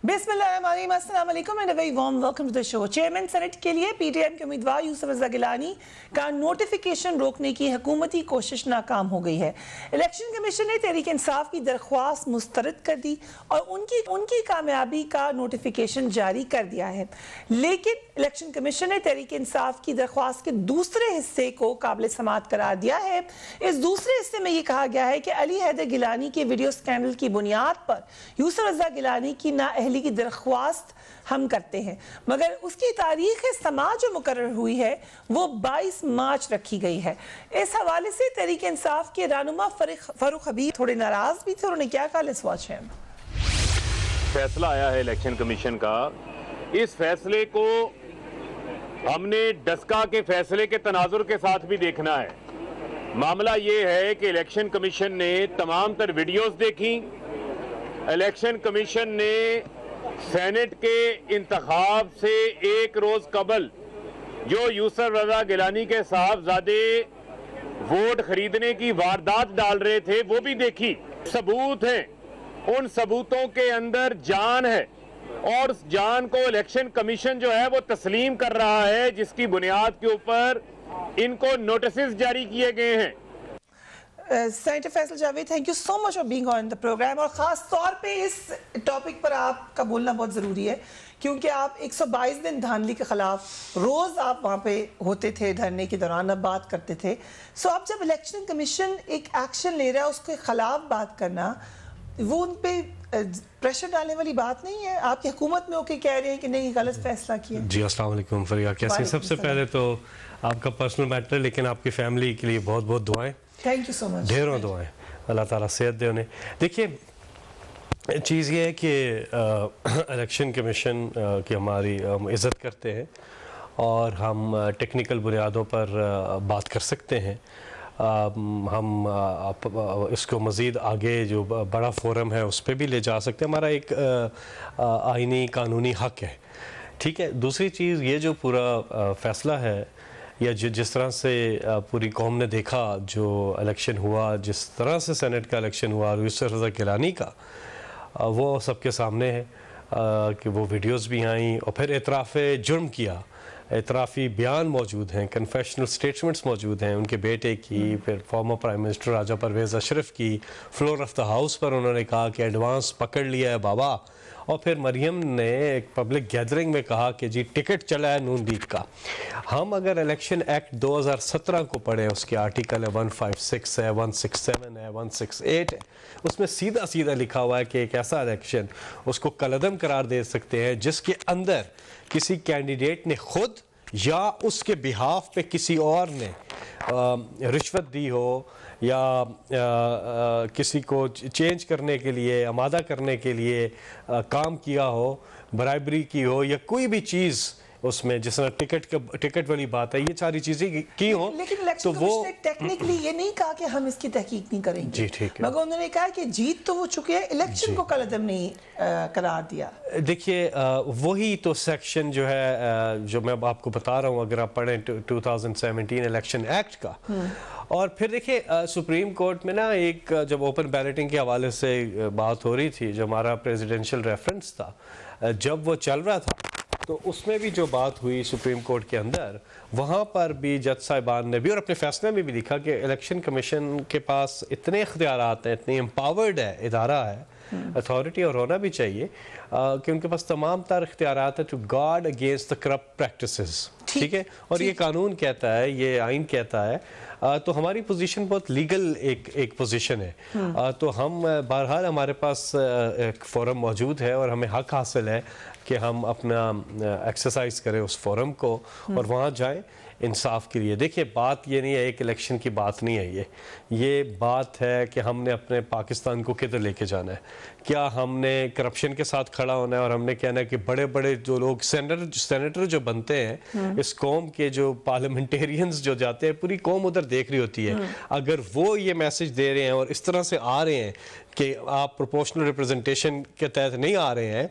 बिस्मिल्लाहिर्रहमानिर्रहीम, अस्सलाम वालेकुम and a very warm welcome to the show. Chairman senate के लिए पीटीएम के उम्मीदवार यूसुफ रज़ा गिलानी का नोटिफिकेशन रोकने की हुकूमती कोशिश नाकाम हो गई है। इलेक्शन कमीशन ने तहरीक इंसाफ की दरख्वास्त मुस्तरद कर दी और उनकी कामयाबी का नोटिफिकेशन जारी कर दिया है, लेकिन इलेक्शन कमीशन ने तहरीक इंसाफ की दरख्वास्त के दूसरे हिस्से को काबिल समाअत करार दिया है। इस दूसरे हिस्से में यह कहा गया है कि अली हैदर गिलानी के वीडियो स्कैंडल की बुनियाद पर यूसुफ रज़ा गिलानी की नाअहली की दरख्वास्त हम करते हैं, मगर उसकी तारीख समाअत जो मुकर्रर हुई है वो 22 मार्च रखी गई है। इस हवाले से तहरीक इंसाफ के रहनुमा फारूक हबीब थोड़े नाराज भी थे। उन्होंने क्या कहा, लेट्स वॉच हिम। फैसला आया है इलेक्शन कमीशन का, इस फैसले को हमने डस्का के फैसले के तनाजुर के साथ भी देखना है। मामला ये है कि इलेक्शन कमीशन ने तमाम तर वीडियोस देखी, इलेक्शन कमीशन ने सेनेट के इंतखाब से एक रोज कबल जो यूसुफ रज़ा गिलानी के साहबजादे वोट खरीदने की वारदात डाल रहे थे वो भी देखी। सबूत हैं, उन सबूतों के अंदर जान है और उस जान को इलेक्शन कमीशन जो है वो तस्लीम कर रहा है, जिसकी बुनियाद के ऊपर इनको नोटिस जारी किए गए हैं। Senator Faisal Javed, thank you so much for being on the programme, और ख़ास तौर पे इस टॉपिक पर आपका बोलना बहुत ज़रूरी है क्योंकि आप 122 दिन धांधली के ख़िलाफ़ रोज़ आप वहाँ पे होते थे, धरने के दौरान आप बात करते थे। सो अब जब इलेक्शन कमीशन एक एक्शन ले रहा है उसके ख़िलाफ़ बात करना, वो उन पर प्रेशर डालने वाली बात नहीं है? आपकी हुकूमत में होकर कह रहे हैं कि नहीं, गलत फैसला किया। जी अस्सलाम वालेकुम फरिया, कैसे? सबसे पहले तो आपका पर्सनल मैटर, लेकिन आपकी फैमिली के लिए बहुत बहुत दुआएं। Thank you so much. ढेरों दुआएं, अल्लाह ताला सेहत दे उन्हें। देखिए, चीज़ ये है कि इलेक्शन कमीशन की हम इज़्ज़त करते हैं और हम टेक्निकल बुनियादों पर बात कर सकते हैं। हम इसको मज़ीद आगे जो बड़ा फोरम है उस पर भी ले जा सकते हैं। हमारा एक आइनी कानूनी हक़ है, ठीक है। दूसरी चीज़, ये जो पूरा फ़ैसला है या जिस तरह से पूरी कौम ने देखा जो इलेक्शन हुआ, जिस तरह से सेनेट का इलेक्शन हुआ यूसुफ रज़ा गिलानी का, वो सबके सामने है कि वो वीडियोस भी आई और फिर एतराफ़ जुर्म किया, एतराफ़ी बयान मौजूद हैं, कन्फेशनल स्टेटमेंट्स मौजूद हैं उनके बेटे की, फिर फॉर्मर प्राइम मिनिस्टर राजा परवेज़ अशरफ की। फ्लोर ऑफ द हाउस पर उन्होंने कहा कि एडवांस पकड़ लिया है बाबा, और फिर मरियम ने एक पब्लिक गैदरिंग में कहा कि जी टिकट चला है नून लीग का। हम अगर इलेक्शन एक्ट 2017 को पढ़ें, उसके आर्टिकल है 156 है, 167 है, 168 है, उसमें सीधा सीधा लिखा हुआ है कि एक ऐसा इलेक्शन उसको कलअदम करार दे सकते हैं जिसके अंदर किसी कैंडिडेट ने खुद या उसके बिहाफ पे किसी और ने रिश्वत दी हो या किसी को चेंज करने के लिए, आमादा करने के लिए काम किया हो, बराबरी की हो, या कोई भी चीज़ उसमें जिस तरह टिकट वाली बात है, ये सारी चीज़ें की हो। लेकिन तो वो टेक्निकली ये नहीं कहा कि हम इसकी तहकीक नहीं करेंगे। जी ठीक है, मगर उन्होंने कहा कि जीत तो वो चुके हैं, इलेक्शन को कलअदम नहीं करार दिया। देखिए, वही तो सेक्शन जो है जो मैं आपको बता रहा हूँ, अगर आप पढ़ें 2017 इलेक्शन एक्ट का। और फिर देखिए, सुप्रीम कोर्ट में ना एक जब ओपन बैलेटिंग के हवाले से बात हो रही थी, जो हमारा प्रेसिडेंशियल रेफरेंस था, जब वो चल रहा था तो उसमें भी जो बात हुई सुप्रीम कोर्ट के अंदर, वहाँ पर भी जज साहिबान ने भी और अपने फैसले में भी लिखा कि इलेक्शन कमीशन के पास इतने इख्तियारात हैं, इतनी एम्पावर्ड है इदारा है, अथॉरिटी, और होना भी चाहिए कि उनके पास तमाम तर इख्तियारात है to guard against the corrupt practices, ठीक है। और ये कानून कहता है, ये आइन कहता है, तो हमारी पोजीशन बहुत लीगल एक पोजीशन है। तो हम बहरहाल हमारे पास एक फोरम मौजूद है और हमें हक हासिल है कि हम अपना एक्सरसाइज करें उस फोरम को और वहाँ जाएं इंसाफ के लिए। देखिए, बात ये नहीं है, एक इलेक्शन की बात नहीं है, ये बात है कि हमने अपने पाकिस्तान को किधर लेके जाना है। क्या हमने करप्शन के साथ खड़ा होना है और हमने कहना है कि बड़े बड़े जो लोग सेनेटर जो बनते हैं, इस कौम के जो पार्लियामेंटेरियंस जो जाते हैं, पूरी कौम उधर देख रही होती है, अगर वो ये मैसेज दे रहे हैं और इस तरह से आ रहे हैं कि आप प्रोपोर्शनल रिप्रेजेंटेशन के तहत नहीं आ रहे हैं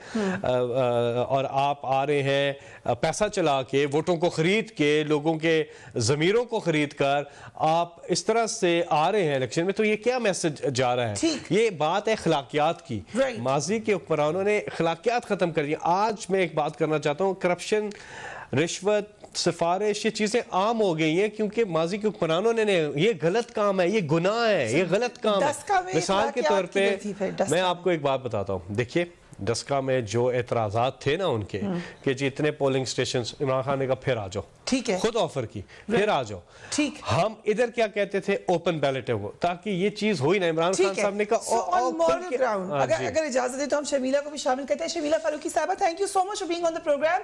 और आप आ रहे हैं पैसा चला के, वोटों को खरीद के, लोगों के ज़मीरों को खरीद कर आप इस तरह से आ रहे हैं इलेक्शन में, तो ये क्या मैसेज जा रहा है? ये बात है अखलाकियात की। माजी के हुक्मरानों ने अखलाकियात ख़त्म कर दी। आज मैं एक बात करना चाहता हूँ, करप्शन, रिश्वत, सिफारिश, ये चीज़ें आम हो गई हैं क्योंकि माजी के हुक्मरानों ने ये गलत काम है, ये गुनाह है, ये गलत काम है। मिसाल के तौर पे मैं आपको एक बात बताता हूँ, देखिए डस्का में जो एतराज़ात थे ना उनके कि जी इतने पोलिंग स्टेशन, इमरान खान ने कहा फिर आ जाओ, ठीक है, खुद ऑफर की फिर आ जाओ, ठीक। हम इधर क्या कहते थे, ओपन बैलेट है वो, ताकि ये चीज हुई ना। इमरान खान साहब ने कहा अगर इजाजत दे तो हम शमीला को भी शामिल करते हैं। शमीला फारूकी साहबा, thank you so much for being on the programme.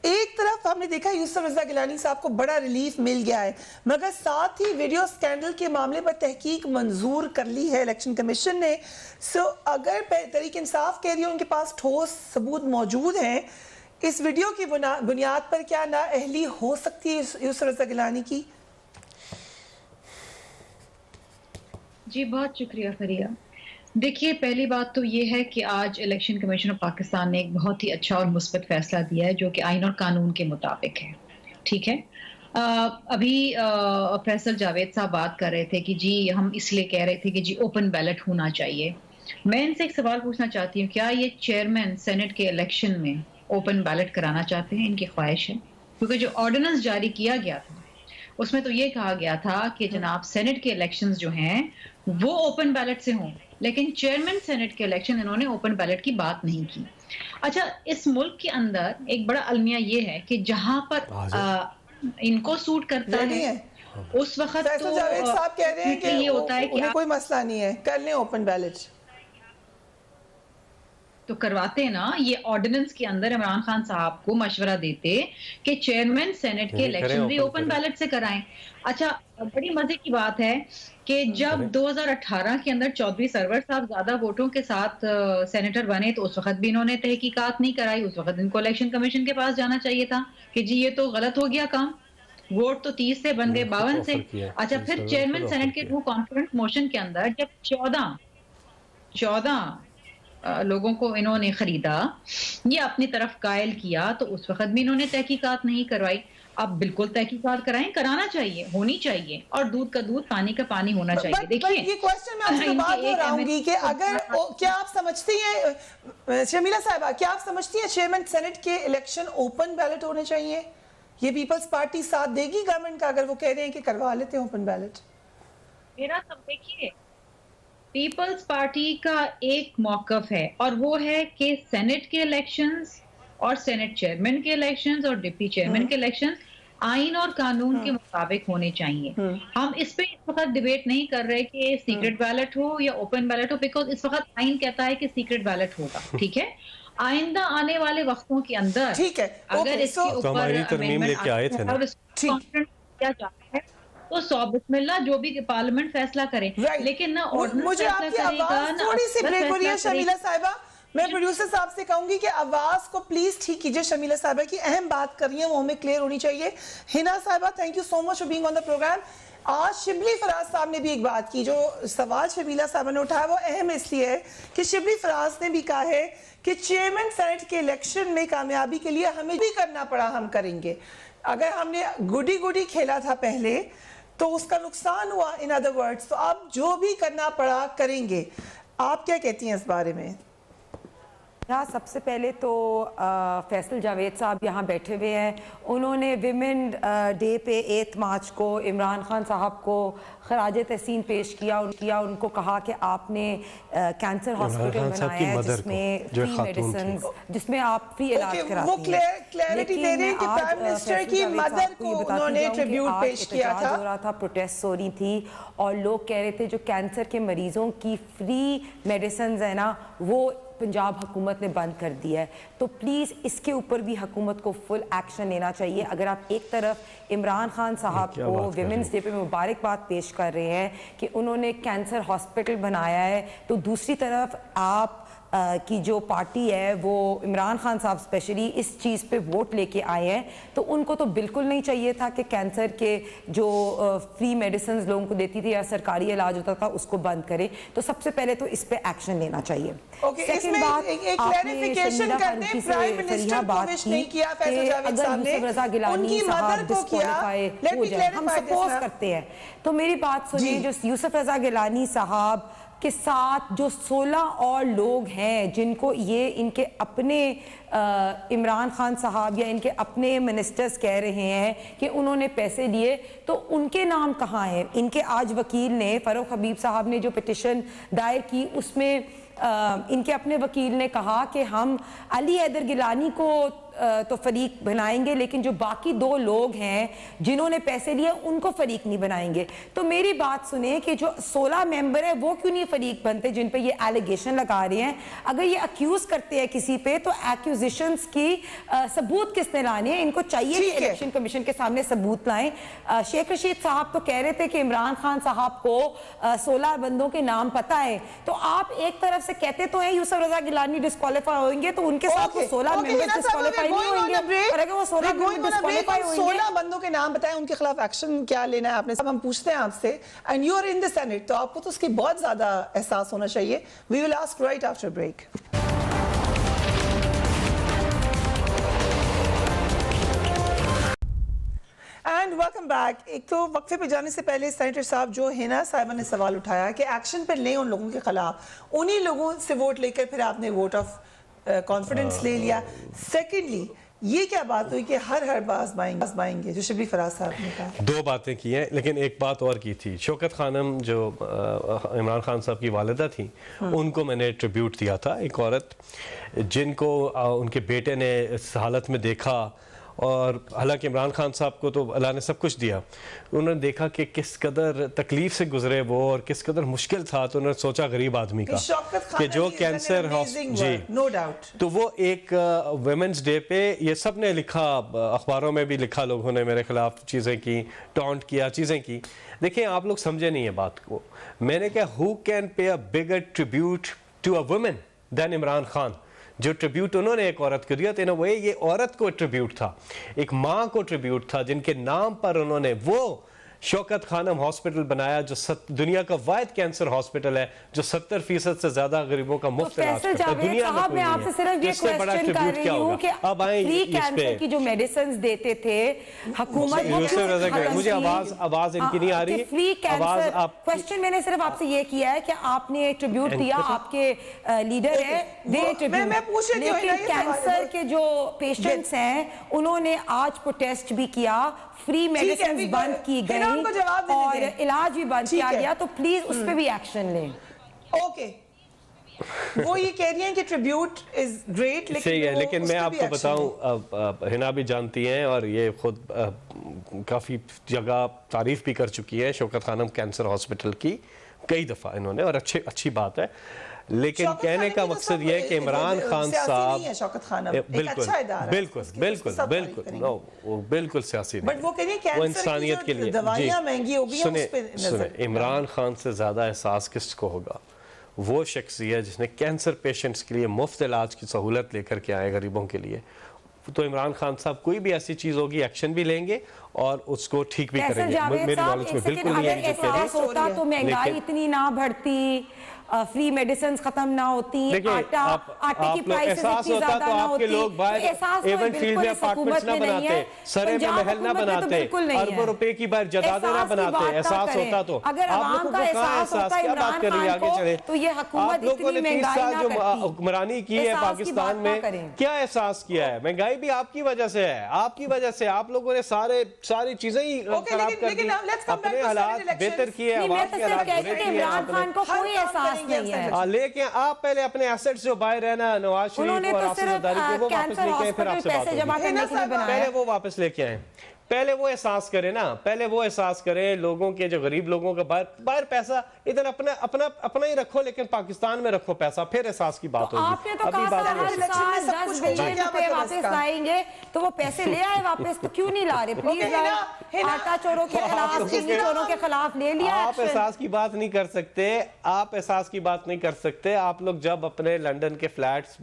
एक तरफ हमने देखा यूसुफ रजा गिलानी साहब को बड़ा रिलीफ मिल गया है, मगर साथ ही वीडियो स्कैंडल के मामले पर तहकीक मंजूर कर ली है इलेक्शन कमीशन ने। सो अगर तहरीक इंसाफ कह रही है उनके पास ठोस सबूत मौजूद हैं, इस वीडियो की बुनियाद पर क्या नाअहली हो सकती है यूसुफ रजा गिलानी की? जी बहुत शुक्रिया फरिया। देखिए, पहली बात तो ये है कि आज इलेक्शन कमीशन ऑफ पाकिस्तान ने एक बहुत ही अच्छा और मुस्बत फैसला दिया है जो कि आइन और कानून के मुताबिक है, ठीक है। अभी फैसल जावेद साहब बात कर रहे थे कि जी हम इसलिए कह रहे थे कि जी ओपन बैलेट होना चाहिए। मैं इनसे एक सवाल पूछना चाहती हूँ, क्या ये चेयरमैन सेनेट के इलेक्शन में ओपन बैलेट कराना चाहते हैं? इनकी ख्वाहिश है? क्योंकि जो ऑर्डिनेंस जारी किया गया था उसमें तो ये कहा गया था कि जनाब सेनेट के इलेक्शंस जो हैं वो ओपन बैलेट से हों, लेकिन चेयरमैन सेनेट के इलेक्शन इन्होंने ओपन बैलेट की बात नहीं की। अच्छा, इस मुल्क के अंदर एक बड़ा अलमिया ये है कि जहां पर इनको सूट करता है उस वक्त तो जावेद साहब कह रहे हैं कि ये होता है कि कोई मसला नहीं है, कर लें ओपन बैलेट तो करवाते ना। ये ऑर्डिनेंस के अंदर इमरान खान साहब को मशवरा देते कि चेयरमैन सेनेट के इलेक्शन भी ओपन बैलेट से कराएं। अच्छा, बड़ी मजे की बात है कि जब 2018 के अंदर चौधरी सरवर साहब ज्यादा वोटों के साथ सेनेटर बने तो उस वक्त भी इन्होंने तहकीकात नहीं कराई। उस वक्त इनको इलेक्शन कमीशन के पास जाना चाहिए था कि जी ये तो गलत हो गया काम, वोट तो 30 से बन गए 52 से। अच्छा, फिर चेयरमैन सेनेट के टू कॉन्फिडेंस मोशन के अंदर जब 14 लोगों को इन्होंने खरीदा, ये अपनी तरफ कायल किया, तो उस वक्त भी इन्होंने तहकीकात नहीं करवाई। अब बिल्कुल तहकीकात कराएं, कराना चाहिए, होनी चाहिए, और दूध का दूध पानी का पानी होना चाहिए। देखिए ये क्वेश्चन मैं आपसे बात दोहराऊंगी कि अगर क्या आप समझती हैं शमीला साहिबा, क्या आप समझती हैं चेयरमैन सेनेट के इलेक्शन ओपन बैलेट होने चाहिए? ये पीपल्स पार्टी साथ देगी गवर्नमेंट का अगर वो कह रहे हैं कि करवा लेते हैं ओपन बैलेट? मेरा सब देखिए, पीपल्स पार्टी का एक मौकफ है और वो है कि सेनेट के इलेक्शंस और सेनेट चेयरमैन के इलेक्शंस और डिप्टी चेयरमैन के इलेक्शंस आइन और कानून के मुताबिक होने चाहिए। हम इस पे इस वक्त डिबेट नहीं कर रहे कि सीक्रेट बैलेट हो या ओपन बैलेट हो, बिकॉज इस वक्त आइन कहता है कि सीक्रेट बैलेट होगा, ठीक है। आइंदा आने वाले वक्तों के अंदर ठीक है, अगर इसके ऊपर किया जाता है तो 100 बिस्मिल्लाह जो भी पार्लियामेंट फैसला करे, लेकिन ना मुझे आपकी आवाज थोड़ी सी ब्रेक हो रही है शमीला साहिबा। मैं प्रोड्यूसर साहब से कहूंगी कि आवाज को प्लीज ठीक कीजिए। शमीला साहिबा की अहम बात कर रही है, वो हमें क्लियर होनी चाहिए। हिना साहिबा, thank you so much for being on the programme. आज शिबली फराज साहब ने भी एक बात की, जो सवाल शमीला साहिबा ने उठाया वो अहम इसलिए है कि शिबली फराज ने भी कहा है कि चेयरमैन सेनेट के इलेक्शन में कामयाबी के लिए हमें भी करना पड़ा हम करेंगे। अगर हमने गुडी खेला था पहले तो उसका नुकसान हुआ, इन अदर वर्ड्स, तो अब जो भी करना पड़ा करेंगे। आप क्या कहती हैं इस बारे में? यहाँ सबसे पहले तो फैसल जावेद साहब यहाँ बैठे हुए हैं, उन्होंने विमेन डे पे 8 मार्च को इमरान खान साहब को खराज तहसीन पेश किया, उनको कहा कि आपने कैंसर हॉस्पिटल बनाया है जिसमें फ्री मेडिसिन, जिसमें आप फ्री इलाज कराते हैं। वो क्लैरिटी दे रहे हैं कि प्राइम मिनिस्टर की मदर को उन्होंने ट्रिब्यूट पेश किया था। हो रहा था, प्रोटेस्ट हो रही थी और लोग कह रहे थे जो कैंसर के मरीजों की फ्री मेडिसिन है ना वो पंजाब हुकूमत ने बंद कर दिया है। तो प्लीज़ इसके ऊपर भी हुकूमत को फुल एक्शन लेना चाहिए। अगर आप एक तरफ इमरान खान साहब को विमेंस डे पे मुबारकबाद पेश कर रहे हैं कि उन्होंने कैंसर हॉस्पिटल बनाया है, तो दूसरी तरफ आप की जो पार्टी है वो इमरान खान साहब स्पेशली इस चीज़ पे वोट लेके आए हैं, तो उनको तो बिल्कुल नहीं चाहिए था कि कैंसर के जो फ्री मेडिसिन लोगों को देती थी या सरकारी इलाज होता था उसको बंद करे। तो सबसे पहले तो इस पे एक्शन लेना चाहिए। इसमें एक क्लैरिफिकेशन कर दें, प्राइम मिनिस्टर को विश नहीं किया फैसल जावेद साहब ने, उनकी मदर को किया। हम सपोज करते हैं, तो मेरी बात सुनिए, जो यूसुफ रजा गिलानी साहब के साथ जो 16 और लोग हैं जिनको ये इनके अपने इमरान खान साहब या इनके अपने मिनिस्टर्स कह रहे हैं कि उन्होंने पैसे लिए, तो उनके नाम कहाँ हैं? इनके आज वकील ने, फरूक हबीब साहब ने जो पिटिशन दायर की उसमें इनके अपने वकील ने कहा कि हम अली हैदर गिलानी को तो फरीक बनाएंगे, लेकिन जो बाकी 2 लोग हैं जिन्होंने पैसे लिए उनको फरीक नहीं बनाएंगे। तो मेरी बात सुने कि जो 16 मेंबर है वो क्यों नहीं फरीक बनते जिन पे ये एलिगेशन लगा रहे हैं? अगर ये अक्यूज करते हैं किसी पे तो एक्यूजिशंस की सबूत किसने लाने हैं? इनको चाहिए कि इलेक्शन कमीशन के सामने सबूत लाएं। शेख रशीद साहब तो कह रहे थे कि इमरान खान साहब को 16 बंदों के नाम पता है, तो आप एक तरफ से कहते तो हैं यूसुफ रजा गिलानी डिस्क्वालीफाई होंगे, तो उनके साथ 16 मेंबर डिस्क्वालीफाई नहीं होंगे। और अगर वो 16 मेंबर डिस्क्वालीफाई होंगे, 16 बंदों के नाम बताएं, उनके खिलाफ एक्शन क्या लेना है आपने। सब हम पूछते हैं आपसे, and you are in the senate, तो आपको तो उसकी बहुत ज्यादा एहसास होना चाहिए। We will ask right after break. And welcome back. एक तो वक्फे पे जाने से पहले सेनेटर साहब जो है ना, साहिबा ने सवाल उठाया कि एक्शन पर लें उन लोगों के खिलाफ, उन्हीं लोगों से वोट लेकर फिर आपने वोट ऑफ कॉन्फिडेंस ले लिया। सेकेंडली, ये क्या बात हुई कि हर बात आजमाएंगे, जो शबली फराज साहब ने कहा? 2 बातें की हैं, लेकिन एक बात और की थी। शौकत खानम जो इमरान खान साहब की वालिदा थी, उनको मैंने ट्रिब्यूट दिया था। एक औरत जिनको उनके बेटे ने इस हालत में देखा, और हालांकि इमरान खान साहब को तो अल्लाह ने सब कुछ दिया, उन्होंने देखा कि किस कदर तकलीफ से गुजरे वो और किस कदर मुश्किल था, तो उन्होंने सोचा गरीब आदमी का कि जो कैंसर जी, नो डाउट। तो वो एक वुमेन्स डे पे ये सब ने लिखा, अखबारों में भी लिखा, लोगों ने मेरे खिलाफ चीज़ें की, टॉन्ट किया, चीज़ें की। देखिए, आप लोग समझे नहीं है बात को। मैंने कहा, who can pay a bigger tribute to a women than Imran Khan? जो ट्रिब्यूट उन्होंने एक औरत को दिया, तो वो ये औरत को ट्रिब्यूट था, एक माँ को ट्रिब्यूट था, जिनके नाम पर उन्होंने वो शौकत खानम हॉस्पिटल बनाया, जो दुनिया का वाहिद कैंसर हॉस्पिटल है जो 70% से ज्यादा गरीबों का मुफ्त इलाज करता है दुनिया में। मैं आपसे सिर्फ ये क्वेश्चन कर रही हूं कि अब आए फ्री कैंसर की जो मेडिसिन देते थे हुकूमत, मुझे आवाज इनकी नहीं आ रही। फ्री कैंसर क्वेश्चन मैंने सिर्फ आपसे ये किया है कि आपने ट्रिब्यूट दिया, आपके लीडर है, लेकिन कैंसर के जो पेशेंट्स हैं उन्होंने आज प्रोटेस्ट भी किया, फ्री मेडिसिन बंद की गई और इलाज भी बंद किया गया, तो प्लीज उस पे भी एक्शन लें। ओके, वो ये कह रही हैं कि ट्रिब्यूट इज ग्रेट, सही है, लेकिन मैं आपको बताऊं, हिना भी जानती हैं और ये खुद काफ़ी जगह तारीफ भी कर चुकी है शौकत खानम कैंसर हॉस्पिटल की कई दफ़ा इन्होंने, और अच्छी बात है। लेकिन कहने का मकसद ये है कि इमरान खान साहब बिल्कुल सियासी नहीं, वो इंसानियत के लिए। सुने, इमरान खान से ज़्यादा एहसास किसको होगा? वो शख्सियत जिसने कैंसर पेशेंट्स के लिए मुफ्त इलाज की सहूलत लेकर के आए गरीबों के लिए। तो इमरान खान साहब कोई भी ऐसी चीज़ होगी एक्शन भी लेंगे और उसको ठीक भी करेंगे। मेरी नॉलेज में बिल्कुल नहीं है। तो महंगाई इतनी ना बढ़ती, फ्री मेडिसिन खत्म ना होती, आटे की प्राइसेस इतनी ज्यादा ना होती, लोग एवन फील्ड में अपार्टमेंट्स ना बनाते, सरे में महल ना बनाते, अरबों रुपए की जायदादें ना बनाते। एहसास होता तो अगर आवाम का एहसास होता इमरान खान को, तो ये हुकूमत इतनी महंगाई ना करती। हुक्मरानी की है पाकिस्तान में, क्या एहसास किया है? महंगाई भी आपकी वजह से है, आपकी वजह से। आप लोगों ने सारी चीजें ही खराब कर दी, अपने हालात बेहतर किए, आवाम के हालात बुरे किए। इमरान खान को कोई एहसास नहीं है। लेकिन आप पहले अपने एसेट्स जो बाहर है ना, नवाज शरीफ और आसिफ जरदारी के, वो वापस लेके आए, फिर आपसे बात होगी। पहले वो वापस लेके आए, पहले वो एहसास करें ना, पहले वो एहसास करें लोगों के, जो गरीब लोगों का बाहर पैसा इधर अपना अपना अपना ही रखो, लेकिन पाकिस्तान में रखो पैसा, फिर एहसास की बात होगी। आपने तो अभी कहा बात था नहीं हर हो सकती। साल 10 बिलियन रुपए वापस लाएंगे, तो वो पैसे ले आए वापस, तो क्यों नहीं ला रहे? प्लीज आटा चोरों के खिलाफ, चीनी चोरों के खिलाफ ले लिया आप एक्शन। एहसास की बात नहीं कर सकते, आप एहसास की बात नहीं कर सकते। आप लोग जब अपने लंदन के फ्लैट्स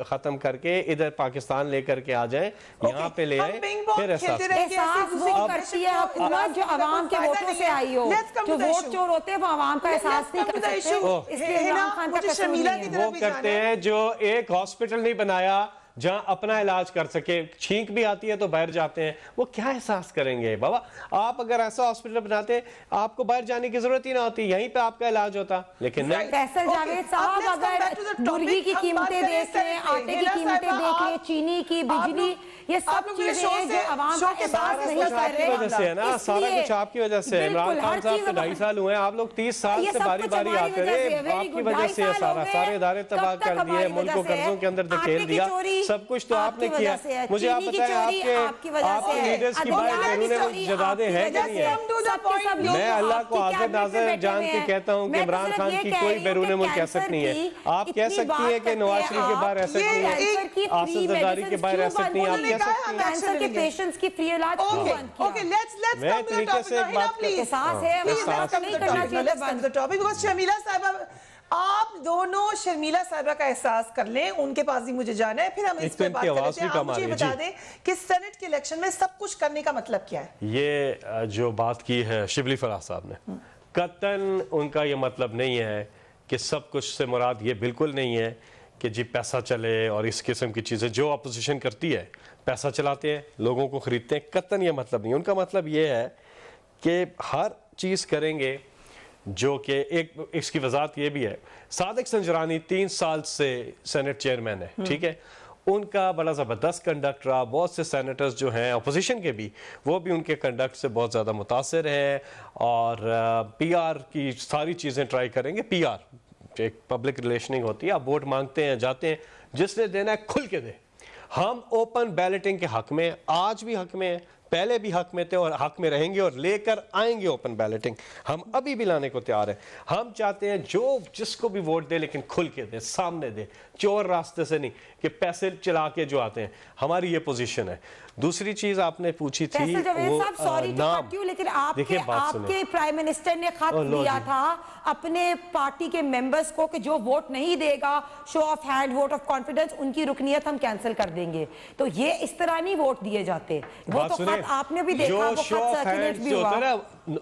खत्म करके इधर पाकिस्तान लेकर के आ जाएं, यहाँ पे ले आए, फिर एहसास एहसास वो करती है हुकूमत जो अवाम के वोटों से आई हो। जो वोट चोर होते हैं वो अवाम का एहसास नहीं कर सकते, इसलिए इमरान खान का कसूर नहीं है। वो करते हैं जो एक हॉस्पिटल नहीं बनाया जहां अपना इलाज कर सके, छींक भी आती है तो बाहर जाते हैं, वो क्या एहसास करेंगे बाबा? आप अगर ऐसा हॉस्पिटल बनाते आपको बाहर जाने की जरूरत ही ना होती, यहीं पे आपका इलाज होता, लेकिन नहीं। फैसल जावेद साहब अगर मुर्गी की कीमतें देख लें, आटे की कीमतें देख लें, चीनी की, बिजली, ये सब चीजें हैं जो अवाम का एहसास नहीं कर रहे। वजह से है ना, सारा कुछ आपकी वजह से। इमरान खान साहब को 2.5 साल हुए, आप लोग 30 साल से बारी बारी आते रहे, आपकी वजह से सारे इदारे तबाह कर दिए, मुल्क को कर्जों के अंदर धकेल दिया, सब कुछ तो आपने किया। मुझे आप बताएं, आपके लीडर्स की बात बैरून जदादे है कि नहीं है? मैं अल्लाह को हाजिर नाज़िर जान के कहता हूँ कि इमरान खान की कोई बैरून मुल्क ऐसा नहीं है। आप कह सकती हैं कि नवाज शरीफ के बाहर ऐसा नहीं है, आसिफ जरदारी के बाहर ऐसा नहीं है, आप कह सकती हैं। कैंसर के पेशेंट्स की फ्री इलाज क्यों बंद किया? Okay, let's come to the topic now. Hina, please. एहसास है, Please, let's come to the topic. Let's come to the topic because Sharmila साहिबा, आप दोनों शर्मिला साहिबा का एहसास कर लें, उनके पास ही मुझे जाना है, फिर हम इस पे बात कर लेते हैं। आप मुझे बता दें कि सेनेट के इलेक्शन में सब कुछ करने का मतलब क्या है? ये जो बात की है शिबली फराज साहब ने, कतन उनका ये मतलब नहीं है कि सब कुछ से मुराद ये बिल्कुल नहीं है कि जी पैसा चले और इस किस्म की चीज़ें जो अपोजिशन करती है, पैसा चलाते हैं, लोगों को खरीदते हैं, कतन ये मतलब नहीं। उनका मतलब ये है कि हर चीज़ करेंगे जो कि एक, इसकी वजाहत ये भी है, सादिक संजरानी 3 साल से सेनेट चेयरमैन है, ठीक है, उनका बड़ा ज़बरदस्त कंडक्ट रहा। बहुत से सेनेटर्स जो हैं अपोजिशन के भी, वो भी उनके कंडक्ट से बहुत ज़्यादा मुतासिर हैं और PR की सारी चीज़ें ट्राई करेंगे। PR एक पब्लिक रिलेशनिंग होती है, आप वोट मांगते हैं, जाते हैं, जिसने देना है खुल के दे। हम ओपन बैलेटिंग के हक में, आज भी हक में है, पहले भी हक में थे और हक में रहेंगे और लेकर आएंगे ओपन बैलेटिंग। हम अभी भी लाने को तैयार हैं। हम चाहते हैं जो जिसको भी वोट दे लेकिन खुल के दे, सामने दे, चोर रास्ते से नहीं कि पैसे चला के जो आते हैं। हमारी ये पोजीशन है। दूसरी चीज आपने पूछी थी वो नाम, लेकिन आपके प्राइम मिनिस्टर ने खत दिया था अपने पार्टी के मेंबर्स को कि जो वोट नहीं देगा, show off hand, vote of confidence, उनकी रुकनियत हम कैंसिल कर देंगे। तो ये इस तरह नहीं वोट दिए जाते। वो तो खत आपने भी देखा, वो खत सर्कुलेट भी हुआ।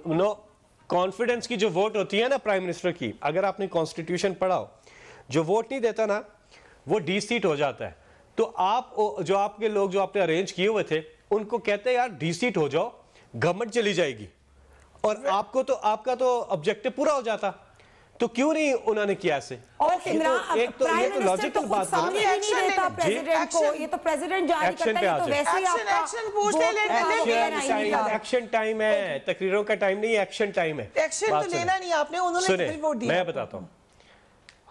नो कॉन्फिडेंस की जो वोट होती है ना प्राइम मिनिस्टर की, अगर आपने कॉन्स्टिट्यूशन पढ़ा हो, जो वोट नहीं देता ना वो डी-सीट हो जाता है। तो आप जो आपके लोग जो आपने अरेंज किए हुए थे उनको कहते हैं यार डी-सीट हो जाओ, गवर्नमेंट चली जाएगी और आपको तो आपका तो ऑब्जेक्टिव पूरा हो जाता। तो क्यों नहीं उन्होंने किया ऐसे? और ये तो लॉजिकल बात है। नहीं देता प्रेसिडेंट को, ये तो प्रेसिडेंट जारी करता है, तो वैसे ही आपका एक्शन टाइम है, तकरीरों का टाइम नहीं है, एक्शन टाइम है। एक्शन तो लेना नहीं आपने, उन्होंने वोट दिया। मैं बताता हूँ,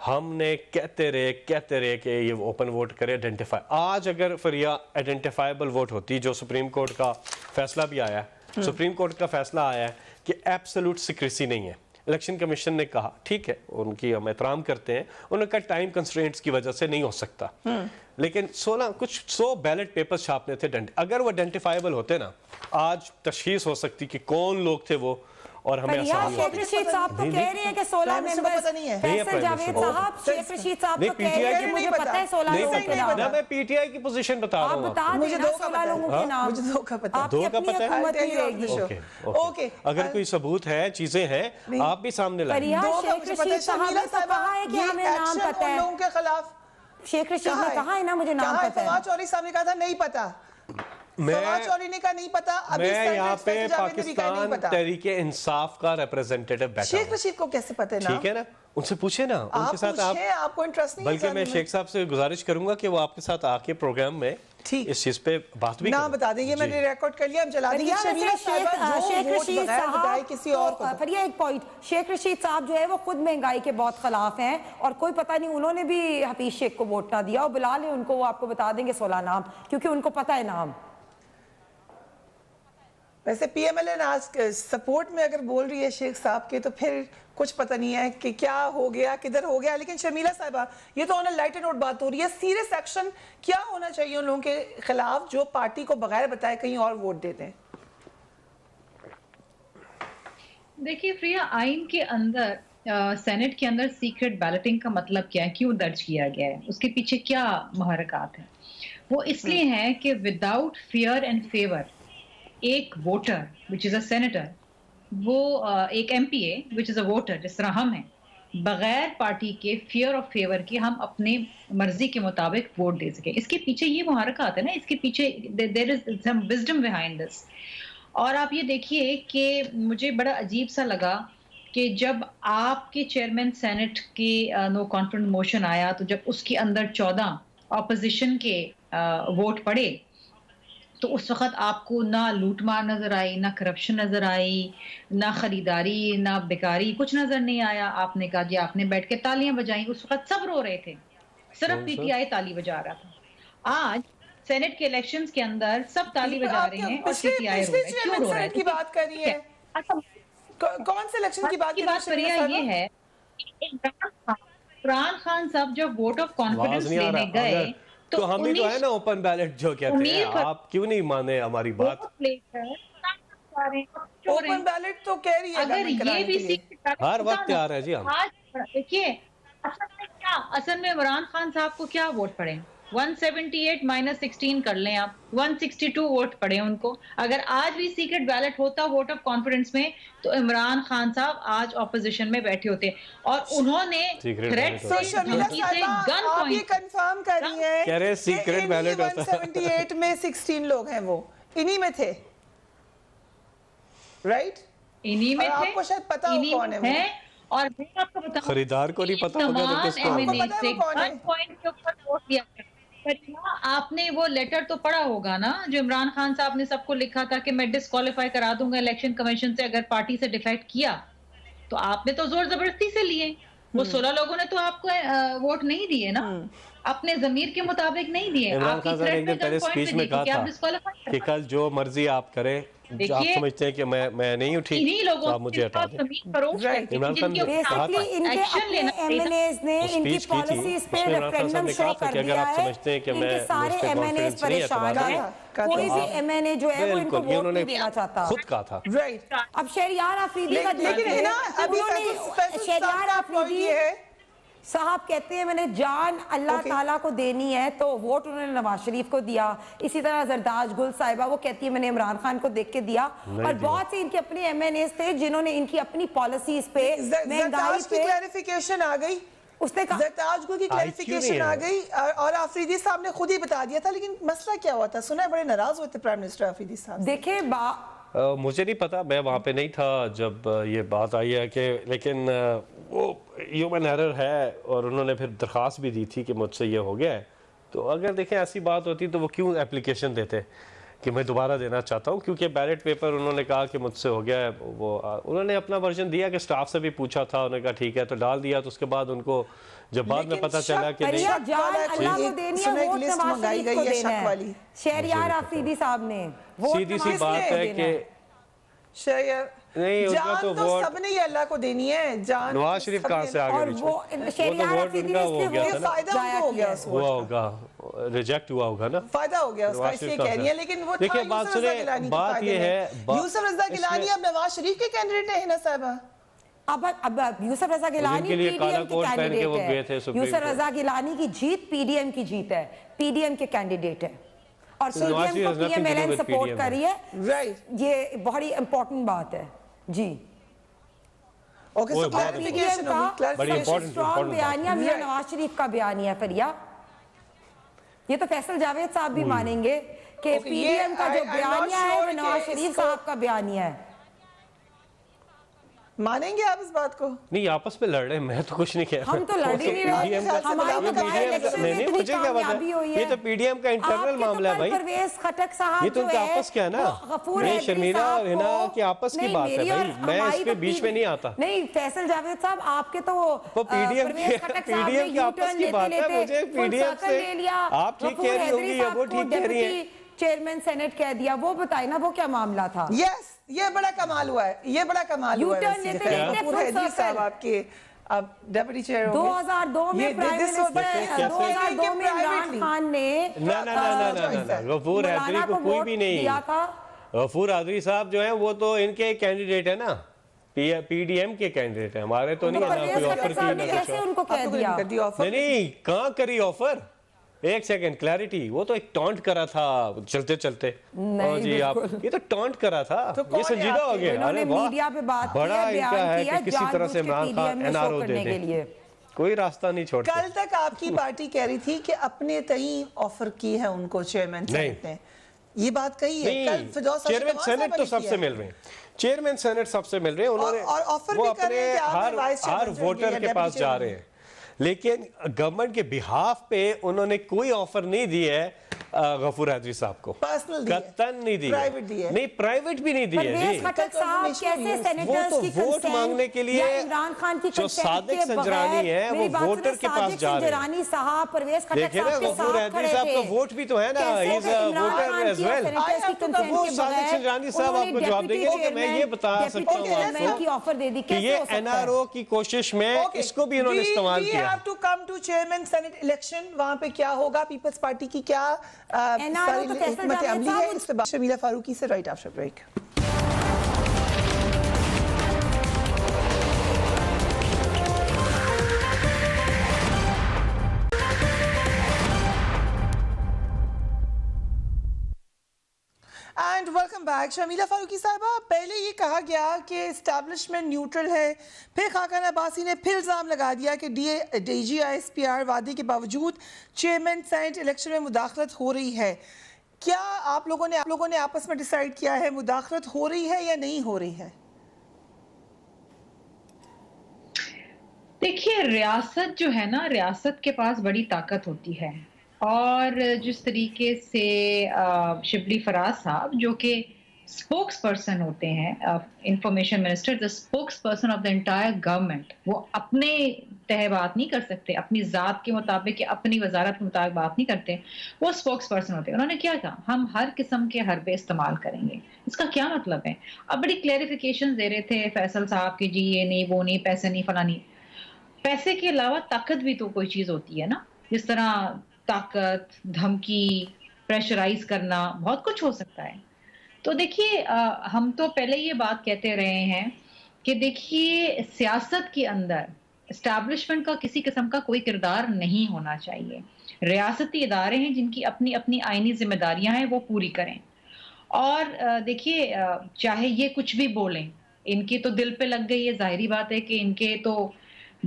हमने कहते रहे कि ये ओपन वोट करे, आइडेंटिफाई। आज अगर फरिया आइडेंटिफाइबल वोट होती, जो सुप्रीम कोर्ट का फैसला भी आया है, सुप्रीम कोर्ट का फैसला आया है कि एब्सोल्यूट सीक्रेसी नहीं है। इलेक्शन कमीशन ने कहा ठीक है, उनकी हम एहतराम करते हैं, उनका टाइम कंस्ट्रेंट्स की वजह से नहीं हो सकता, लेकिन 100 बैलेट पेपर्स छापने थे। अगर वो आइडेंटिफाइबल होते ना, आज तशखीस हो सकती कि कौन लोग थे वो, और हमें शेख रशीद साहब तो कह रहे हैं कि 16 मेंबर्स नहीं है। फैसल जावेद साहब, शेख रशीद साहब तो कह रहे हैं कि मुझे पता है 16 लोगों के नाम। मैं पीटीआई की पोजीशन बता रहा हूं, बता मुझे 2 लोगों के नाम। मुझे 2 का पता है। 2 का पता है। ओके, अगर कोई सबूत है, चीजें हैं, आप भी सामने लाइए। शेख रशीद साहब ने तो कहा है कि हमें नाम पता है लोगों के खिलाफ। शेख रशीद ने कहा है ना मुझे नाम पता है। फवाद चौधरी साहब ने कहा था नहीं पता, फवाद चौधरी ने कहा नहीं पता। मैं यहाँ पे पाकिस्तान तहरीके इंसाफ का रिप्रेजेंटेटिव बैठा हूं। शेख रशीद को कैसे पता है ना? ठीक है ना, उनसे पूछे ना, उनके साथ आपको इंटरेस्ट नहीं है। बल्कि मैं शेख साहब से गुजारिश करूंगा कि वो आपके साथ आके प्रोग्राम में इस चीज पे बात भी ना बता देंगे। मैंने रिकॉर्ड कर लिया, हम चला देंगे। शेख रशीद साहब किसी और को फिर ये एक पॉइंट, शेख रशीद साहब जो है वो खुद महंगाई के बहुत खिलाफ हैं और कोई पता नहीं उन्होंने भी हफीज शेख को वोट ना दिया। और बुला लें उनको, वो आपको बता देंगे 16 नाम, क्योंकि उनको पता है नाम। वैसे PMLN आज सपोर्ट में अगर बोल रही है शेख साहब के, तो फिर कुछ पता नहीं है कि क्या हो गया, किधर हो गया। लेकिन शर्मिला साहिबा, ये तो ऑन लाइट नोट बात हो रही है, सीरियस एक्शन क्या होना चाहिए उन लोगों के खिलाफ जो पार्टी को बगैर बताए कहीं और वोट देते हैं? देखिए प्रिया, आइन के अंदर सेनेट के अंदर सीक्रेट बैलेटिंग का मतलब क्या है, क्यों दर्ज किया गया है, उसके पीछे क्या महरकात है? वो इसलिए है कि विदाउट फियर एंड फेवर एक voter which is a senator, वो एक MPA which is a voter, जिस तरह हम हैं, बगैर पार्टी के फियर और फेवर के हम अपने मर्जी के मुताबिक वोट दे सके। इसके पीछे ये मुहारकात है ना, इसके पीछे there is some wisdom behind this. और आप ये देखिए कि मुझे बड़ा अजीब सा लगा कि जब आपके चेयरमैन सेनेट के नो कॉन्फिडेंस मोशन आया, तो जब उसके अंदर 14 ऑपोजिशन के वोट पड़े, तो उस वक्त आपको ना लूटमार नजर आई, ना करप्शन नजर आई, ना खरीदारी, ना बेकारी, कुछ नजर नहीं आया। आपने कहा जी, आपने बैठ के तालियां बजाई, उस वक्त सब रो रहे थे, सिर्फ PTI ताली बजा रहा था। आज सेनेट के इलेक्शंस के अंदर सब ताली बजा रहे हैं और PTI रो रहे हैं। क्यों रो रहे हैं? की बात कर रही है, कौन से इलेक्शन की बात कर रही है? ये है इमरान खान साहब जब वोट ऑफ कॉन्फिडेंस लेने गए, तो हम ही तो है ना ओपन बैलेट जो कहते हैं, आप क्यों नहीं माने हमारी बात? ओपन बैलेट तो कह रही है, अगर ये भी हर वक्त तैयार है जी हम। देखिए असल में इमरान खान साहब को क्या वोट पड़े, 178 माइनस 16 कर लें आप, 162 वोट पड़े उनको। अगर आज भी सीक्रेट बैलेट होता वोट ऑफ कॉन्फिडेंस में, तो इमरान खान साहब आज ऑपोजिशन में बैठे होते, और उन्होंने थ्रेट से, धमकी से, गन पॉइंट कंफर्म कर रही है, कह रहे सीक्रेट बैलेट होता है। 178 में 16 लोग हैं, वो इन्हीं में थे, राइट? इन्हीं में थे, आपको शायद पता हो कौन है वो। और मैं आपको बताऊं, खरीदार को नहीं पता होगा तो किसको होगा? पॉइंट के ऊपर वोट दिया। आपने वो लेटर तो पढ़ा होगा ना, जो इमरान खान साहब ने सबको लिखा था कि मैं डिस्क्वालीफाई करा दूंगा इलेक्शन कमीशन से अगर पार्टी से डिफेक्ट किया। तो आपने तो जोर जबरदस्ती से लिए, वो 16 लोगों ने तो आपको वोट नहीं दिए ना, अपने जमीर के मुताबिक नहीं दिए। इमरान खान साहब ने एक दिन पहले स्पीच में कहा था कि कल जो मर्जी आप करें, आप समझते हैं कि मैं नहीं उठी तो आप मुझे हटा दें। इमरान खान ने कहा था, MNAs ने इनकी पॉलिसीज पे रेफरेंडम शो कर दिया है, इनके सारे MNAs परेशान हैं, कोई भी MNA जो है वो इनको वोट नहीं देना चाहता। खुद कहा था, राइट। अब शहरियार आफरीदी का लेकिन है ना, अभी शहरियार आफरीदी है साहब कहते हैं मैंने जान अल्लाह ताला को देनी है, तो वोट उन्होंने नवाज शरीफ को दिया। इसी तरह जरदाज गुल साहिबा वो कहती है मैंने इमरान खान को देख के दिया, और बहुत से इनके अपने MNAs थे जिन्होंने इनकी अपनी पॉलिसीज पे, महंगाई पे क्लैरिफिकेशन आ गई, उसने कहा जरदाज गुल की क्लैरिफिकेशन आ गई, और आफरीदी साहब ने खुद ही बता दिया था। लेकिन मसला क्या हुआ था? सुना है बड़े नाराज हुए थे प्राइम मिनिस्टर आफरीदी साहब। देखे मुझे नहीं पता, मैं वहाँ पे नहीं था जब ये बात आई है कि, लेकिन वो ह्यूमन एरर है, और उन्होंने फिर दरख्वास्त भी दी थी कि मुझसे ये हो गया है। तो अगर देखें ऐसी बात होती तो वो क्यों एप्लीकेशन देते कि मैं दोबारा देना चाहता हूँ, क्योंकि बैलेट पेपर उन्होंने कहा कि मुझसे हो गया है। वो उन्होंने अपना वर्जन दिया कि स्टाफ से भी पूछा था, उन्होंने कहा ठीक है, तो डाल दिया। तो उसके बाद उनको जब बाद में पता चला कि नहीं, शहरियार आफरीदी साहब ने सीधी सी बात है कि नहीं, जान तो सबने ही अल्लाह को देनी है। जान नवाज शरीफ कहाँ से आ गए? वो तो वोट उनका हो गया था ना, फायदा हो गया, हुआ होगा, रिजेक्ट हुआ होगा ना, फायदा हो गया उसका, इसलिए कह रही है। लेकिन वो देखिए बात सुने, बात ये है, यूसुफ रजा गिलानी अब नवाज शरीफ के कैंडिडेट है ना साहब। अब यूसुफ रजा गिलानी PDM के कैंडिडेट है। यूसुफ रजा गिलानी की जीत PDM की जीत है, PDM के कैंडिडेट है, और PDM को PMLN सपोर्ट कर रही है, राइट। ये बड़ी इंपॉर्टेंट बात है जी। ओके, सो क्लैरिफिकेशन होगी, बड़ी इंपॉर्टेंट बयानिया मियां नवाज शरीफ का बयानिया है फरिया। ये तो फैसल जावेद साहब भी मानेंगे कि PDM का जो बयानिया है वो नवाज शरीफ साहब का बयानिया है। मानेंगे आप इस बात को? नहीं, आपस में लड़ रहे हैं, मैं तो कुछ नहीं कह रहा। हम तो लड़ ही नहीं रहे, हमारी मुझे क्या पता, ये तो PDM का इंटरनल मामला है भाई। परवेज खटक साहब ये तो उनके आपस क्या है ना, ये शर्मिला और हिना की आपस की बात है भाई, मैं इसके बीच में नहीं आता। नहीं फैसल जावेद साहब, आपके तो PDM की आपस की बात है, मुझे PDM से आप ठीक कह रही होंगी या वो ठीक कह रही है, चेयरमैन सेनेट कह दिया, वो बताए ना वो क्या मामला था। यस, ये बड़ा कमाल हुआ है, ये बड़ा कमाल हुआ है। U-turn लेते लेते गफूर हैदरी साहब आपके अब डेप्यूटी चेयर 2002 में प्राइम मिनिस्टर 2002 में इमरान खान ने ना गफूर हैदरी को कोई भी नहीं दिया था। गफूर हैदरी साहब जो है वो तो इनके कैंडिडेट है ना, पीडीएम के कैंडिडेट है, हमारे तो नहीं है ना कोई ऑफर की। कैसे उनको कह दिया? नहीं कहाँ करी ऑफर, एक सेकंड क्लैरिटी, वो तो एक टॉन्ट करा था चलते चलते। नहीं जी आप ये तो टॉन्ट करा था, ये संजीदा हो गया। इन्होंने मीडिया पे बात की बड़ा है, इनका बयान है किया कि किसी तरह से इमरान खान एनआरओ दे के लिए दे, कोई रास्ता नहीं छोड़ते। कल तक आपकी पार्टी कह रही थी कि अपने तई ऑफर की है उनको चेयरमैन सेनेट ने, ये बात कही है कल फिरदौस चेयरमैन सेनेट तो सबसे मिल रहे हैं, चेयरमैन सेनेट सबसे मिल रहे हैं, उन्होंने और ऑफर वो भी कर रहे हैं कि आप हर वाइस चेयरमैन वोटर के पास जा रहे हैं, लेकिन गवर्नमेंट के बिहाफ पे उन्होंने कोई ऑफर नहीं दी है गफूर हैदरी साहब को, पर्सनल दी है, कतन नहीं दी प्राइवेट दी है, नहीं प्राइवेट भी नहीं दी है जी। कैसे सेनेटर्स वो की तो वोट मांगने के लिए इमरान खान की जो सादिक संजरानी है वो वोटर के पास जा रहे हैं। साहब परवेज खट्टर देखिए ना गफूर हैदरी साहब का वोट भी तो है ना, he is a voter as well. वो सादिक संजरानी साहब आपको जवाब देंगे कि मैं ये बता सकता हूँ आपको ऑफर दे दी कि ये एनआरओ की कोशिश में इसको भी इन्होंने इस्तेमाल किया। We have to come to chairman senate election, वहां पे क्या होगा, पीपल्स पार्टी की क्या हिकमत अमली है, इस पे शमीला फारूकी से right after break. And welcome back. Shamila Farooqui साहबा, पहले ये कहा गया कि एस्टैब्लिशमेंट न्यूट्रल है, फिर खाकान अब्बासी ने फिर इल्ज़ाम लगा दिया कि DGISPR वादे के बावजूद चेयरमैन सेनेट इलेक्शन में मुदाखलत हो रही है। क्या आप लोगों ने आपस में डिसाइड किया है मुदाखलत हो रही है या नहीं हो रही है? देखिए, रियासत जो है ना, रियासत के पास बड़ी ताकत होती है, और जिस तरीके से शिबली फराज साहब जो कि स्पोक्स पर्सन होते हैं, information minister, the spokes person of the entire government, वो अपने तह बात नहीं कर सकते, अपनी ज़ात के मुताबिक या अपनी वजारत के मुताबिक बात नहीं करते, वो स्पोक्स पर्सन होते हैं। उन्होंने क्या कहा, हम हर किस्म के हरबे इस्तेमाल करेंगे। इसका क्या मतलब है? अब बड़ी क्लैरिफिकेशन दे रहे थे फैसल साहब की, जी ये नहीं वो नहीं, पैसे नहीं फला नहीं। पैसे के अलावा ताकत भी तो कोई चीज़ होती है ना, जिस तरह ताकत, धमकी, प्रेशराइज करना, बहुत कुछ हो सकता है। तो देखिए, हम तो पहले ये बात कहते रहे हैं कि देखिए, सियासत के अंदर एस्टैब्लिशमेंट का किसी किस्म का कोई किरदार नहीं होना चाहिए। रियासती इदारे हैं जिनकी अपनी अपनी आईनी जिम्मेदारियां हैं, वो पूरी करें। और देखिए, चाहे ये कुछ भी बोलें, इनके तो दिल पे लग गई है, जाहिरी बात है कि इनके तो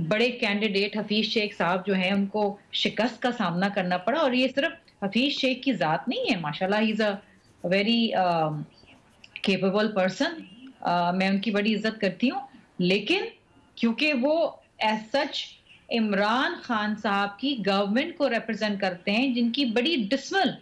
बड़े कैंडिडेट हफीज शेख साहब जो हैं उनको शिकस्त का सामना करना पड़ा, और ये सिर्फ हफीज शेख की जात नहीं है, माशाल्लाह ही is a very capable person, मैं उनकी बड़ी इज्जत करती हूँ, लेकिन क्योंकि वो एज सच इमरान खान साहब की गवर्नमेंट को रिप्रेजेंट करते हैं, जिनकी बड़ी डिसमल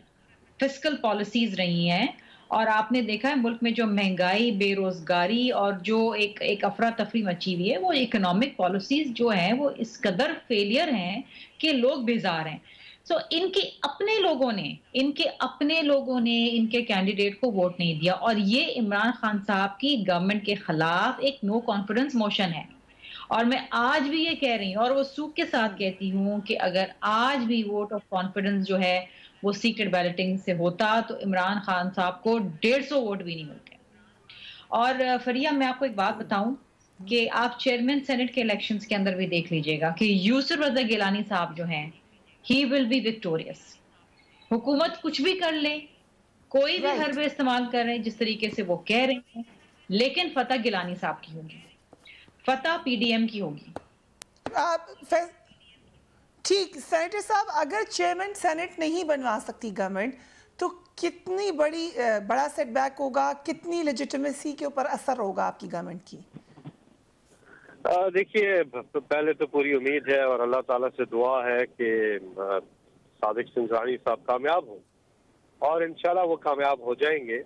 फिस्कल पॉलिसीज रही हैं, और आपने देखा है मुल्क में जो महंगाई, बेरोजगारी और जो एक अफरा तफरी मची हुई है, वो इकोनॉमिक पॉलिसीज जो हैं वो इस कदर फेलियर हैं कि लोग बेजार हैं। सो इनके अपने लोगों ने इनके कैंडिडेट को वोट नहीं दिया, और ये इमरान खान साहब की गवर्नमेंट के खिलाफ एक नो कॉन्फिडेंस मोशन है। और मैं आज भी ये कह रही हूँ, और वो सूख के साथ कहती हूँ, कि अगर आज भी वोट ऑफ कॉन्फिडेंस जो है वो सीक्रेट बैलेटिंग से होता तो इमरान खान साहब को 150 वोट भी नहीं मिलते। और फरिया, मैं आपको एक बात बताऊं कि आप चेयरमैन सेनेट के इलेक्शंस के अंदर भी देख लीजिएगा कि यूसुफ रज़ा गिलानी साहब जो हैं, ही विल बी विक्टोरियस। हुकूमत कुछ भी कर ले, कोई भी हरबे इस्तेमाल कर रहे हैं जिस तरीके से वो कह रहे हैं, लेकिन फतह गिलानी साहब की होगी, फतह पीडीएम की होगी। ठीक, सेनेटर साहब, अगर चेयरमैन सेनेट नहीं बनवा सकती गवर्नमेंट, तो कितनी बड़ा सेटबैक होगा, कितनी लेजिटिमेसी के ऊपर असर होगा आपकी गवर्नमेंट की? देखिए, पहले तो पूरी उम्मीद है और अल्लाह ताला से दुआ है कि सादिक संजरानी साहब कामयाब हो, और इंशाल्लाह वो कामयाब हो जाएंगे।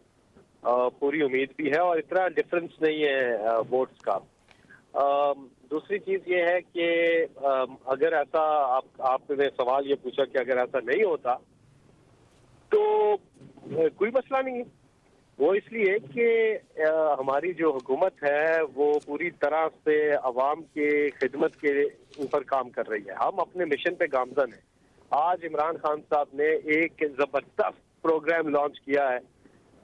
पूरी उम्मीद भी है, और इतना डिफरेंस नहीं है वोट्स का। दूसरी चीज ये है कि अगर ऐसा आपने सवाल ये पूछा कि अगर ऐसा नहीं होता तो कोई मसला नहीं है। वो इसलिए कि हमारी जो हुकूमत है वो पूरी तरह से अवाम के खिदमत के ऊपर काम कर रही है। हम अपने मिशन पे गामजन हैं। आज इमरान खान साहब ने एक जबरदस्त प्रोग्राम लॉन्च किया है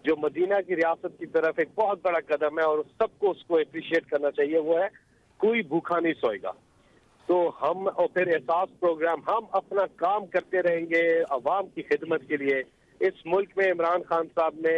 जो मदीना की रियासत की तरफ एक बहुत बड़ा कदम है और सबको उसको अप्रिशिएट करना चाहिए। वो है कोई भूखा नहीं सोएगा। तो हम और फिर एहसास प्रोग्राम, हम अपना काम करते रहेंगे अवाम की खिदमत के लिए। इस मुल्क में इमरान खान साहब ने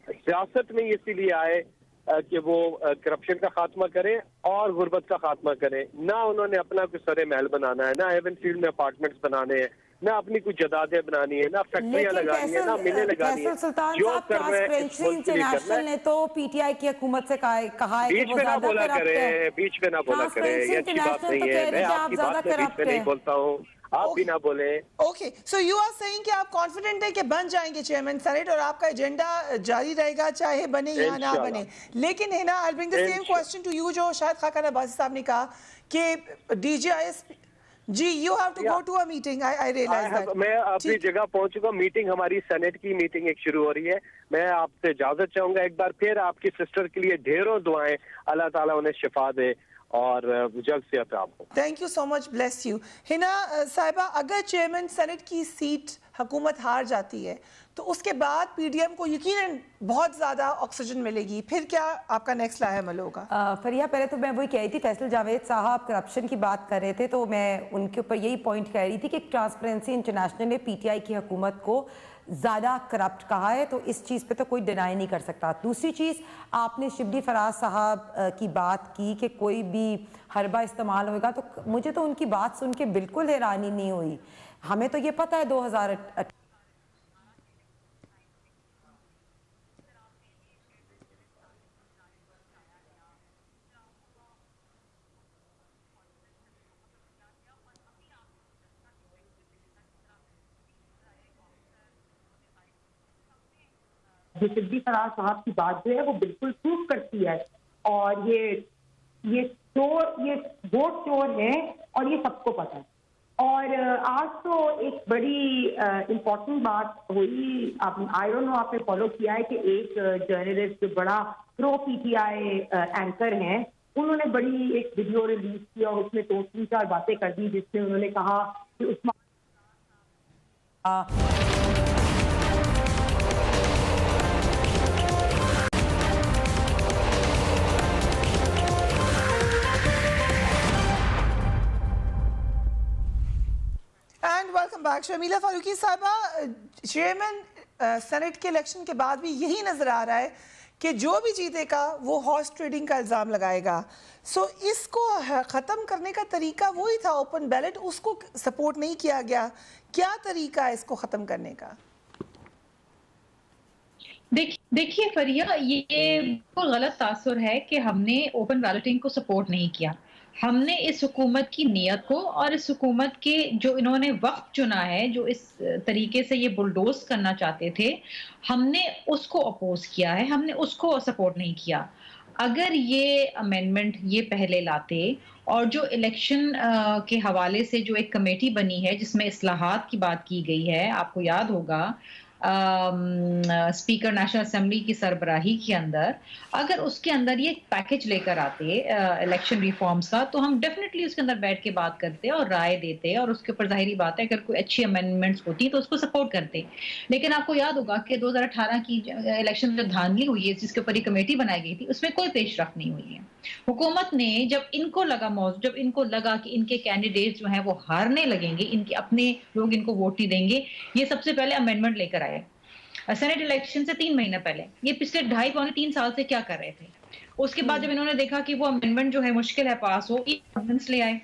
सियासत में इसीलिए आए कि वो करप्शन का खात्मा करें और गुर्बत का खात्मा करें। ना उन्होंने अपना कोई सरे महल बनाना है, ना हेवन फील्ड में अपार्टमेंट्स बनाने हैं, ना अपनी कुछ जदादें बनानी है, ना फैक्ट्रियां लगानी है, ना मिलें लगानी है। सुल्तान जो साहब, कर रहे हैं ट्रांसपेरेंसी इंटरनेशनल ने तो पीटीआई की हुकूमत से कहा है कि बीच वो में ना ज्यादा बोला करप्ट है। करें, बीच में ना बोला करें, ये अच्छी बात नहीं है। मैं आपकी बात में बीच में नहीं बोलता हूँ, आप भी ना बोले। Okay, so you are saying कि आप कॉन्फिडेंट है कि बन जाएंगे चेयरमैन सेनेट और आपका एजेंडा जारी रहेगा चाहे बने या ना बने। लेकिन है ना, I bring the same question to you जो शायद खाकान अब्बासी साहब ने कहा कि DGIS ji you have to go to a meeting. I realize that मैं अपनी जगह पहुंच चुका। मीटिंग हमारी सेनेट की मीटिंग एक शुरू हो रही है। मैं आपसे इजाजत चाहूंगा एक बार फिर। आपकी सिस्टर के लिए ढेरों दुआएं, अल्लाह ताला उन्हें शिफा दे और जल्द से आप हो। Thank you so much, bless you. Hina साहिबा, अगर चेयरमैन सेनेट की सीट हुकूमत हार जाती है तो उसके बाद पीडीएम को यकीनन बहुत ज़्यादा ऑक्सीजन मिलेगी, फिर क्या आपका नेक्स्ट लाएमल होगा? फरिया, पहले तो मैं वही कह रही थी, फैसल जावेद साहब करप्शन की बात कर रहे थे तो मैं उनके ऊपर यही पॉइंट कह रही थी कि ट्रांसपेरेंसी इंटरनेशनल ने पीटीआई की हुकूमत को ज़्यादा करप्ट कहा है, तो इस चीज़ पे तो कोई डिनाई नहीं कर सकता। दूसरी चीज़, आपने शिबली फराज साहब की बात की कि कोई भी हरबा इस्तेमाल होगा, तो मुझे तो उनकी बात सुन के बिल्कुल हैरानी नहीं हुई। हमें तो ये पता है 2018 शिबली फराज साहब की बात जो है वो बिल्कुल प्रूव करती है। और ये चोर, ये वोट चोर है और ये सबको पता है। और आज तो एक बड़ी इम्पोर्टेंट बात हुई, आई डोंट नो आपने फॉलो किया है कि एक जर्नलिस्ट जो बड़ा प्रो पीटीआई एंकर हैं, उन्होंने बड़ी एक वीडियो रिलीज की और उसमें 2-3-4 बातें कर दी जिसमें उन्होंने कहा कि उस्मान वेलकम बैक। शर्मिला फारूकी साहिबा, चेयरमैन सेनेट के इलेक्शन के बाद भी यही नजर आ रहा है कि जो भी जीतेगा वो हॉर्स ट्रेडिंग का इल्जाम लगाएगा। सो इसको खत्म करने का तरीका वही था, ओपन बैलेट, उसको सपोर्ट नहीं किया गया। क्या तरीका है इसको खत्म करने का? देखिए फरिया, ये बिल्कुल गलत तासुर है कि हमने ओपन बैलेटिंग को सपोर्ट नहीं किया। हमने इस हुकूमत की नीयत को और इस हुकूमत के जो इन्होंने वक्त चुना है, जो इस तरीके से ये बुलडोज करना चाहते थे, हमने उसको अपोज किया है, हमने उसको सपोर्ट नहीं किया। अगर ये अमेंडमेंट ये पहले लाते और जो इलेक्शन के हवाले से जो एक कमेटी बनी है जिसमें इस्लाहात की बात की गई है, आपको याद होगा स्पीकर नेशनल असेंबली की सरबराही के अंदर, अगर उसके अंदर ये पैकेज लेकर आते इलेक्शन रिफॉर्म्स का, तो हम डेफिनेटली उसके अंदर बैठ के बात करते और राय देते और उसके ऊपर जाहिर बात है अगर कोई अच्छी अमेंडमेंट्स होती तो उसको सपोर्ट करते। लेकिन आपको याद होगा कि 2018 की इलेक्शन में जो धांधली हुई है जिसके ऊपर ये कमेटी बनाई गई थी, उसमें कोई पेशरफ्त नहीं हुई है। हुकूमत ने जब इनको लगा कि इनके कैंडिडेट जो हैं वो हारने लगेंगे, इनके अपने लोग इनको वोट नहीं देंगे, ये सबसे पहले अमेंडमेंट लेकर आए सेनेट इलेक्शन से 3 महीने पहले। ये पिछले 2.5-3 साल से क्या कर रहे थे? उसके बाद जब इन्होंने देखा कि वो अमेंडमेंट जो है मुश्किल है पास हो, ऑर्डिनेंस ले आए।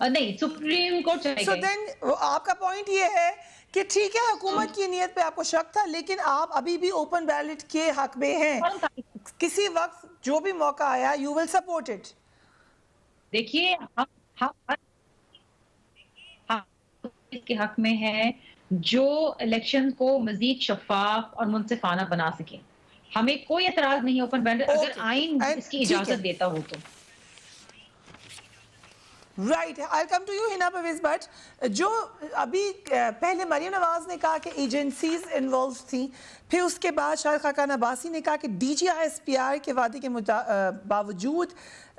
नहीं, सुप्रीम कोर्ट चले गए। सो देन आपका पॉइंट ये है कि ठीक है, हुकूमत की नीयत पे आपको शक था, लेकिन आप अभी भी ओपन बैलेट के हक में हैं। किसी वक्त जो भी मौका आया, यू विल सपोर्ट इट। देखिए, हम इसके हक में है जो इलेक्शन को मजीद शफाफ और मुनसिफाना बना सके। हमें कोई एतराज नहीं ओपन बैलेट, अगर आइन इसकी इजाजत देता हो तो। Right, I come to you Hina Parvez Bhatt. जो अभी पहले मरियम नवाज ने कहा कि एजेंसीज इन्वॉल्व थी, फिर उसके बाद शाहिद खाकान अब्बासी ने कहा कि DGISPR के वादे के बावजूद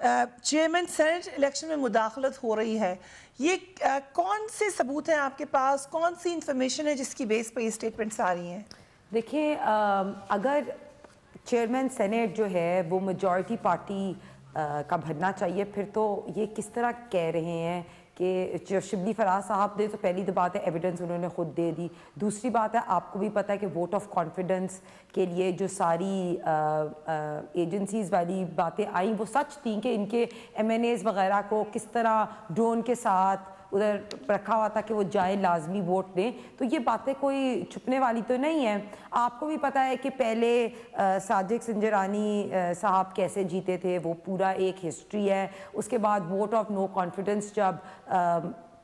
चेयरमैन सेनेट इलेक्शन में मुदाखलत हो रही है। ये कौन से सबूत हैं आपके पास, कौन सी इंफॉर्मेशन है जिसकी बेस पर ये स्टेटमेंट्स आ रही हैं? देखिए, अगर चेयरमैन सेनेट जो है वो मेजॉरिटी पार्टी का बनना चाहिए, फिर तो ये किस तरह कह रहे हैं कि जो शिबली फराज साहब ने, तो पहली तो बात है एविडेंस उन्होंने खुद दे दी। दूसरी बात है, आपको भी पता है कि वोट ऑफ कॉन्फिडेंस के लिए जो सारी एजेंसीज वाली बातें आई वो सच थी कि इनके MNAs वगैरह को किस तरह ड्रोन के साथ उधर रखा हुआ था कि वो जाए लाजमी वोट दें। तो ये बातें कोई छुपने वाली तो नहीं है। आपको भी पता है कि पहले सादिक संजरानी साहब कैसे जीते थे, वो पूरा एक हिस्ट्री है। उसके बाद वोट ऑफ नो कॉन्फिडेंस जब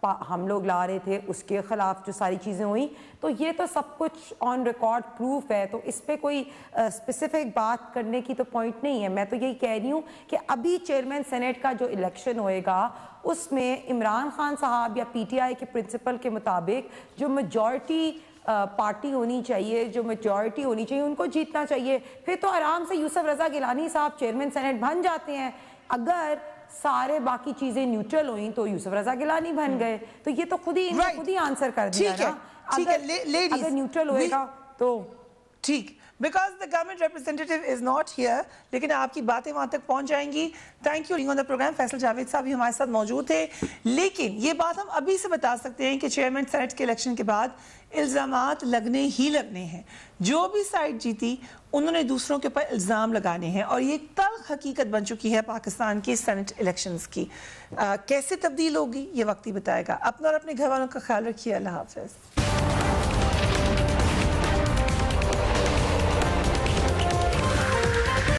हम लोग ला रहे थे, उसके ख़िलाफ़ जो सारी चीज़ें हुई, तो ये तो सब कुछ ऑन रिकॉर्ड प्रूफ है। तो इस पर कोई स्पेसिफिक बात करने की तो पॉइंट नहीं है। मैं तो यही कह रही हूँ कि अभी चेयरमैन सेनेट का जो इलेक्शन होएगा उसमें इमरान खान साहब या PTI के प्रिंसिपल के मुताबिक जो मेजॉरिटी पार्टी होनी चाहिए, जो मेजॉरिटी होनी चाहिए, उनको जीतना चाहिए। फिर तो आराम से यूसुफ रजा गिलानी साहब चेयरमैन सेनेट बन जाते हैं। अगर सारे बाकी चीजें न्यूट्रल हुई तो यूसुफ रजा गिलानी बन गए। तो ये तो खुद ही आंसर कर दिया ना। अगर न्यूट्रल होएगा तो ठीक, because the government representative is not here, लेकिन आपकी बातें वहां तक पहुंच जाएंगी। Thank you on the programme. Faisal Javed साहब भी हमारे साथ मौजूद थे। लेकिन ये बात हम अभी से बता सकते हैं कि चेयरमैन सेनेट के इलेक्शन के बाद इल्ज़ामात लगने ही लगने हैं। जो भी साइड जीती उन्होंने दूसरों के ऊपर इल्ज़ाम लगाने हैं, और ये एक तल्ख हकीकत बन चुकी है पाकिस्तान के सेनेट इलेक्शंस की। कैसे तब्दील होगी ये वक्त ही बताएगा। अपना और अपने घर वालों का ख्याल रखिए। अल्लाह हाफ़िज़।